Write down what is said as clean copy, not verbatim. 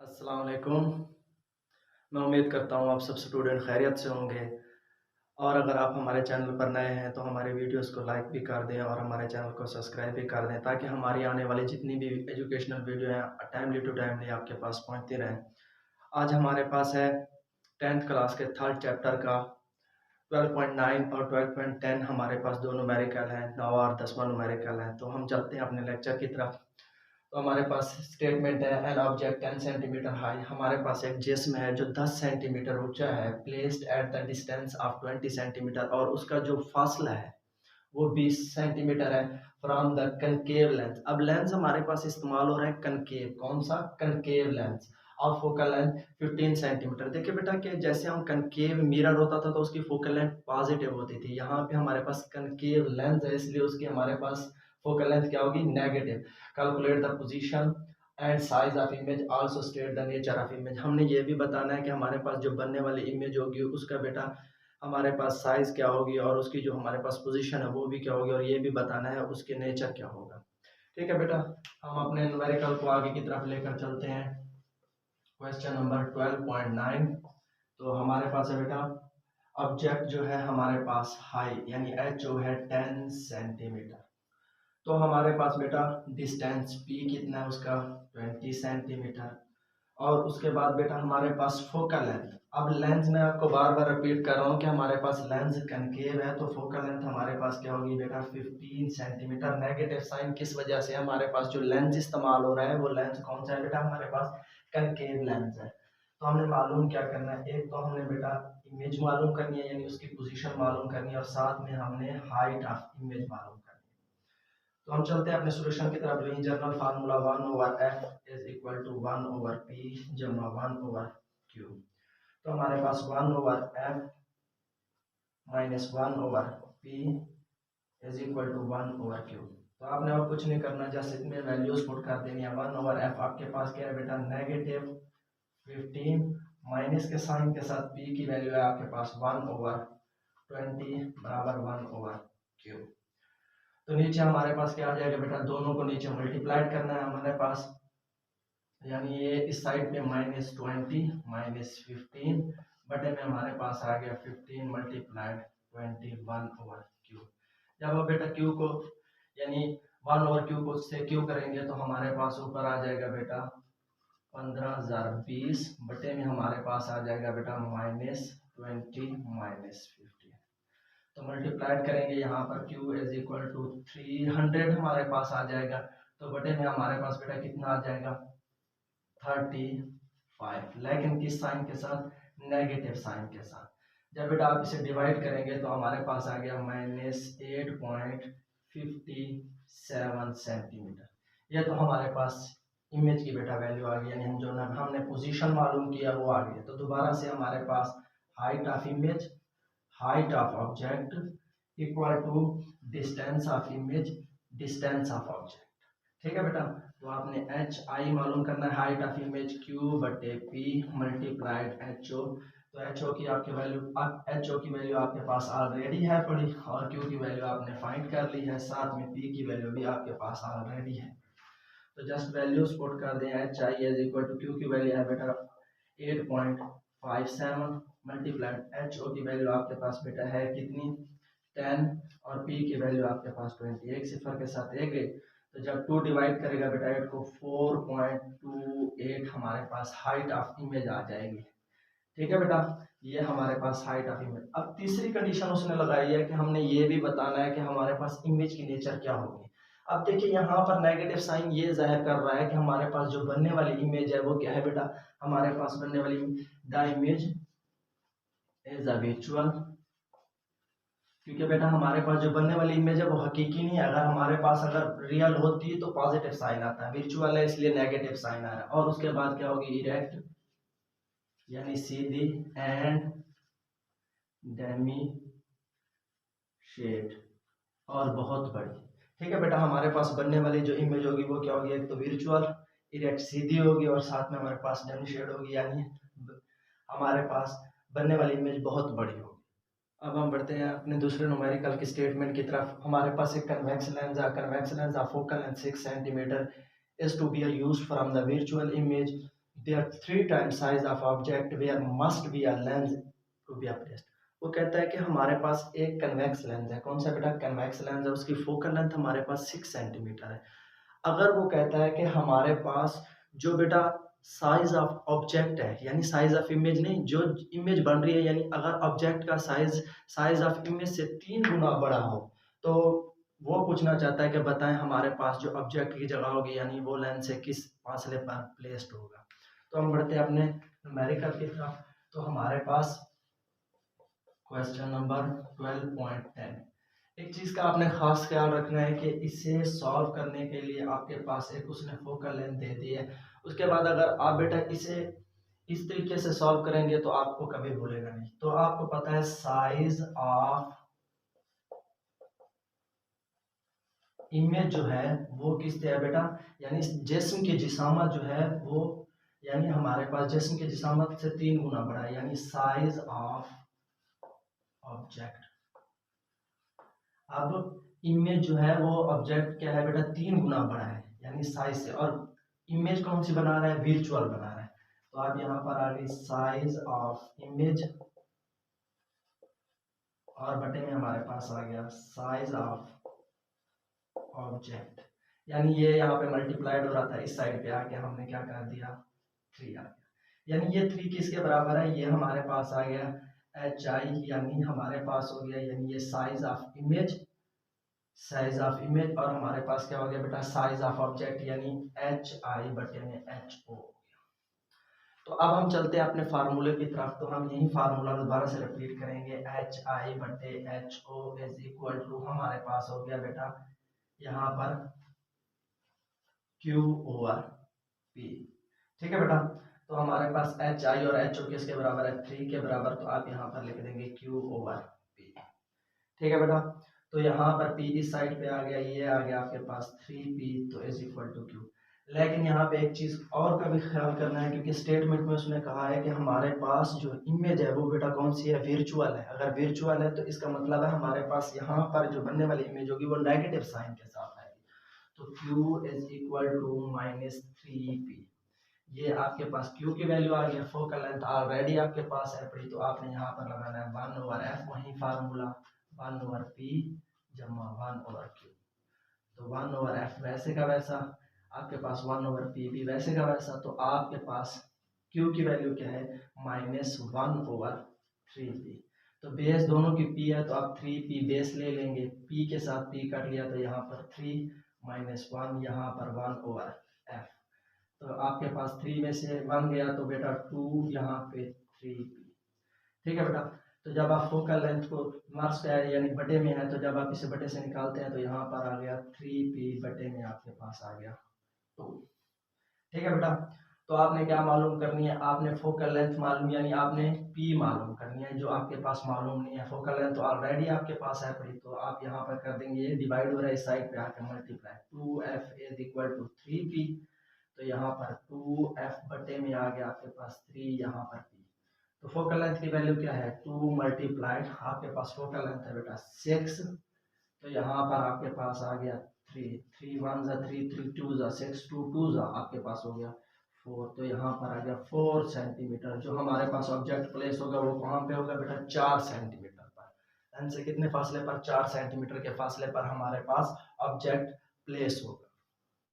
अस्सलाम वालेकुम। मैं उम्मीद करता हूँ आप सब स्टूडेंट खैरियत से होंगे। और अगर आप हमारे चैनल पर नए हैं तो हमारे वीडियोस को लाइक भी कर दें और हमारे चैनल को सब्सक्राइब भी कर दें, ताकि हमारी आने वाली जितनी भी एजुकेशनल वीडियो हैं टाइमली टू टाइमली आपके पास पहुँचती रहें। आज हमारे पास है 10th क्लास के थर्ड चैप्टर का 12.9 और 12.10। हमारे पास दो न्यूमेरिकल हैं, 9 और 10वां न्यूमेरिकल है। तो हम चलते हैं अपने लेक्चर की तरफ। तो हमारे पास स्टेटमेंट है, एन ऑब्जेक्ट 10 सेंटीमीटर हाई। हमारे पास एक जिस्म है जो 10 सेंटीमीटर ऊंचा है, placed at the distance of 20 centimetre, और उसका जो फासला है वो 20 सेंटीमीटर है फ्रॉम द कनकेव लेंस। अब लेंस हमारे पास इस्तेमाल हो रहा है कनकेव, कौन सा? Concave lens. और फोकल लेंथ 15 सेंटीमीटर। देखिए बेटा कि जैसे हम कनकेव मिरर होता था तो उसकी फोकल लेंथ पॉजिटिव होती थी, यहाँ पे हमारे पास कनकेव लेंस है इसलिए उसकी हमारे पास फोकल लेंथ क्या होगी? Negative. Calculate the position and size of image, also state the nature of image. हमने ये भी बताना है कि हमारे पास जो बनने वाली इमेज होगी उसका बेटा हमारे पास साइज क्या होगी और उसकी जो हमारे पास पोजीशन है वो भी क्या होगी, और ये भी बताना है उसके नेचर क्या होगा। ठीक है बेटा, हम अपने न्यूमेरिकल को आगे की तरफ लेकर चलते हैं। Question number 12.9। तो हमारे पास है बेटा ऑब्जेक्ट जो है हमारे पास हाई यानी एच ओ है 10 सेंटीमीटर। तो हमारे पास बेटा डिस्टेंस पी कितना है उसका? 20 सेंटीमीटर। और उसके बाद बेटा हमारे पास फोकल लेंथ। अब लेंस मैं आपको बार बार रिपीट कर रहा हूँ कि हमारे पास लेंस कनकेव है, तो फोकल लेंथ हमारे पास क्या होगी बेटा? 15 सेंटीमीटर। नेगेटिव साइन किस वजह से? हमारे पास जो लेंस इस्तेमाल हो रहा है वो लेंस कौन सा है बेटा? हमारे पास कनकेव लेंस है। तो हमने मालूम क्या करना है? एक तो हमने बेटा इमेज मालूम करनी है यानी उसकी पोजीशन मालूम करनी है, और साथ में हमने हाइट ऑफ इमेज मालूम करनी है। तो हम चलते हैं अपने सॉल्यूशन की तरफ। लिखिए general formula 1 over F is equal to 1 over P जमा 1 ओवर क्यू। तो हमारे पास 1 over F minus 1 over P is equal to 1 over Q. तो आपने और कुछ नहीं करना, जस्ट इसमें वैल्यूज पुट कर देनी है। 1 ओवर एफ आपके पास क्या है बेटा? नेगेटिव 15 माइनस के साइन के साथ पी की वैल्यू है आपके पास 1 ओवर 20 बराबर 1 ओवर क्यू। तो नीचे हमारे पास क्या आ जाएगा बेटा? दोनों को नीचे मल्टीप्लाइड करना है हमारे पास, यानी ये इस साइड पे -20 -15 बटे में हमारे पास आ गया 15 मल्टीप्लाइड 21 ओवर क्यू। जब हम बेटा क्यू को यानी 1 ओवर क्यू को से क्यू करेंगे तो हमारे पास ऊपर आ जाएगा बेटा 15,020 बटे में हमारे पास आ जाएगा बेटा -20 -15। तो मल्टीप्लाइड करेंगे यहाँ पर q इज इक्वल टू 300 हमारे पास आ जाएगा। तो बटे में हमारे पास बेटा कितना आ जाएगा? 35, लेकिन किस साइन के साथ? नेगेटिव साइन के साथ। जब बेटा आप इसे डिवाइड करेंगे तो हमारे पास आ गया -8.57 सेंटीमीटर। यह तो हमारे पास इमेज की बेटा वैल्यू आ गई, यानी हम जो हमने पोजीशन मालूम किया वो आ गया। तो दोबारा से हमारे पास height of image, height of object equal to distance of image, distance of object। ठीक है बेटा, तो आपने एच आई मालूम करना है, हाइट ऑफ इमेज क्यू बटे पी मल्टीप्लाइड एच ओ। तो एच ओ की आपकी वैल्यू, एच ओ की वैल्यू आपके पास ऑलरेडी है पड़ी, और क्यू की वैल्यू आपने फाइंड कर ली है, साथ में पी की वैल्यू भी आपके पास ऑलरेडी है। तो जस्ट वैल्यूज पुट कर दें। H I is equal to Q की वैल्यू है बेटा 8.57 मल्टीप्लाइड एच ओ की वैल्यू आपके पास बेटा है कितनी? 10, और पी की वैल्यू आपके पास 20। एक सिफर के साथ एक गई, तो जब 2 डिवाइड करेगा बेटा 8 को 4.28 हमारे पास हाइट ऑफ इमेज आ जाएगी। ठीक है बेटा, ये हमारे पास हाइट ऑफ इमेज। अब तीसरी कंडीशन उसने लगाई है कि हमने ये भी बताना है कि हमारे पास इमेज की नेचर क्या होगी। अब देखिए यहाँ पर नेगेटिव साइन ये जाहिर कर रहा है कि हमारे पास जो बनने वाली इमेज है वो क्या है बेटा? हमारे पास बनने वाली the image is a visual, क्योंकि बेटा हमारे पास जो बनने वाली इमेज है वो हकीकी नहीं है। अगर हमारे पास अगर रियल होती तो पॉजिटिव साइन आता है, विजुअल है इसलिए नेगेटिव साइन आ रहा है। और उसके बाद क्या होगी? इरेक्ट यानी सीधी, एंड डेमी शेड, और बहुत बड़ी। ठीक है बेटा, हमारे पास बनने वाली जो इमेज होगी वो क्या होगी? एक तो वर्चुअल, इरेक्ट सीधी होगी, और साथ में हमारे पास डेमी शेड होगी, यानी हमारे पास बनने वाली इमेज बहुत बड़ी होगी। अब हम बढ़ते हैं अपने दूसरे न्यूमेरिकल की स्टेटमेंट की तरफ। हमारे पास एक convex lens of focal length 6 centimetre is to be used from the virtual image there 3 times size of object where must be a lens to be placed. वो कहता है कि हमारे पास एक कन्वेक्स लेंस है। कौन सा बेटा? कन्वेक्स लेंस है। उसकी फोकल लेंथ हमारे पास 6 सेंटीमीटर है। अगर वो कहता है कि हमारे पास जो बेटा साइज ऑफ ऑब्जेक्ट है, यानी साइज ऑफ इमेज नहीं, जो इमेज बन रही है, यानी अगर ऑब्जेक्ट का साइज साइज ऑफ इमेज से 3 गुना बड़ा हो, तो वो पूछना चाहता है कि बताएं हमारे पास जो ऑब्जेक्ट की जगह होगी, यानी वो लेंस से किस फासले पर प्लेस्ड होगा। तो हम बढ़ते हैं अपने न्यूमेरिकल की तरफ। तो हमारे पास क्वेश्चन नंबर 12.10, एक चीज का आपने खास ख्याल रखना है कि इसे सॉल्व करने के लिए आपके पास एक उसने फोकल लेंथ दे दी है। उसके बाद अगर आप बेटा इसे इस तरीके से सॉल्व करेंगे तो आपको कभी भूलेगा नहीं। तो आपको पता है साइज ऑफ इमेज जो है वो किस है बेटा, यानी जिस्म की जिसामत जो है वो, यानी हमारे पास जिस्म की जिसामत से 3 गुना बड़ा है, यानी साइज ऑफ ऑब्जेक्ट। अब इमेज जो है वो ऑब्जेक्ट क्या है बेटा, 3 गुना बड़ा है, यानी साइज से। और इमेज कौन सी बना रहा है? वर्चुअल बना रहा है। तो आप यहाँ पर आ गई साइज ऑफ इमेज, और बटे में हमारे पास आ गया साइज ऑफ ऑब्जेक्ट, यानी ये यहाँ पे मल्टीप्लाइड हो रहा था, इस साइड पे आके हमने क्या कर दिया, 3 आ गया। यानी ये 3 किसके बराबर है? ये हमारे पास आ गया एच आई, यानी हमारे पास हो गया, यानी ये size of image, size of image, और हमारे पास क्या हो गया बेटा, साइज ऑफ ऑब्जेक्ट, यानी एच आई बटे में एच ओ। तो अब हम चलते हैं अपने फार्मूले की तरफ। तो हम यही फार्मूला दोबारा से रिपीट करेंगे, एच आई बटे H O is equal to, हमारे पास हो गया बेटा यहाँ पर Q ओवर P। ठीक है बेटा, तो हमारे पास एच आई और एच ओ किसके बराबर है? 3 के बराबर। तो आप यहाँ पर लिख देंगे Q ओवर P। ठीक है बेटा, तो यहाँ पर P इस साइड पे आ गया, ये आ गया आपके पास 3P, तो इज इक्वल टू Q। लेकिन यहाँ पे एक चीज और का भी ख्याल करना है, क्योंकि स्टेटमेंट में उसने कहा है कि हमारे पास जो इमेज है वो बेटा कौन सी है? वर्चुअल है। अगर वर्चुअल है तो इसका मतलब है हमारे पास यहाँ पर जो बनने वाली इमेज होगी वो नेगेटिव साइन के साथ आएगी। तो Q is equal to -3P। ये आपके पास Q की वैल्यू आ गई, फोकल लेंथ ऑलरेडी आपके पास है पड़ी, तो आपने यहाँ पर लगाना है 1 ओवर F, वही फार्मूला 1 ओवर P जमा 1 ओवर Q। तो 1 ओवर F वैसे का वैसा, आपके पास 1 ओवर P भी वैसे का वैसा। तो आपके पास Q की वैल्यू क्या है? -1 ओवर 3P। तो बेस दोनों की P है, तो आप 3P बेस ले लेंगे, P के साथ P काट लिया, तो यहाँ पर 3 -1, यहाँ पर 1 ओवर F। तो आपके पास 3 में से 1 गया तो बेटा 2, यहाँ पे 3P। ठीक है बेटा, तो जब आप फोकल लेंथ को मार्क्स का यानी बटे में है, तो जब आप इसे बटे से निकालते हैं तो यहाँ पर आ गया 3P बटे में आपके पास आ गया 2। ठीक है बेटा, तो आपने क्या मालूम करनी है? आपने फोकल लेंथ मालूम, यानी आपने P मालूम करनी है, जो आपके पास मालूम नहीं है। फोकल लेंथ तो ऑलरेडी आपके पास है पड़ी, तो आप यहाँ पर कर देंगे, ये डिवाइड हो रहा है इस साइड पे आके multiply, 2F is equal to 3P। तो यहाँ पर 2F बटे में आ गया आपके पास 3, यहाँ पर P। तो फोकल लेंथ की वैल्यू क्या है? 2 मल्टीप्लाइड, आपके पास फोकल लेंथ है बेटा 6, तो यहाँ पर आपके पास आ गया 3, 3 1 जा 3, 3 2 जा 6, 2 2 जा आपके पास हो गया 4, तो यहाँ पर आ गया 4 सेंटीमीटर। जो हमारे पास ऑब्जेक्ट प्लेस होगा वो कहाँ पे होगा बेटा? 4 सेंटीमीटर पर। लेंस से कितने फासले पर? 4 सेंटीमीटर के फासले पर हमारे पास ऑब्जेक्ट प्लेस होगा।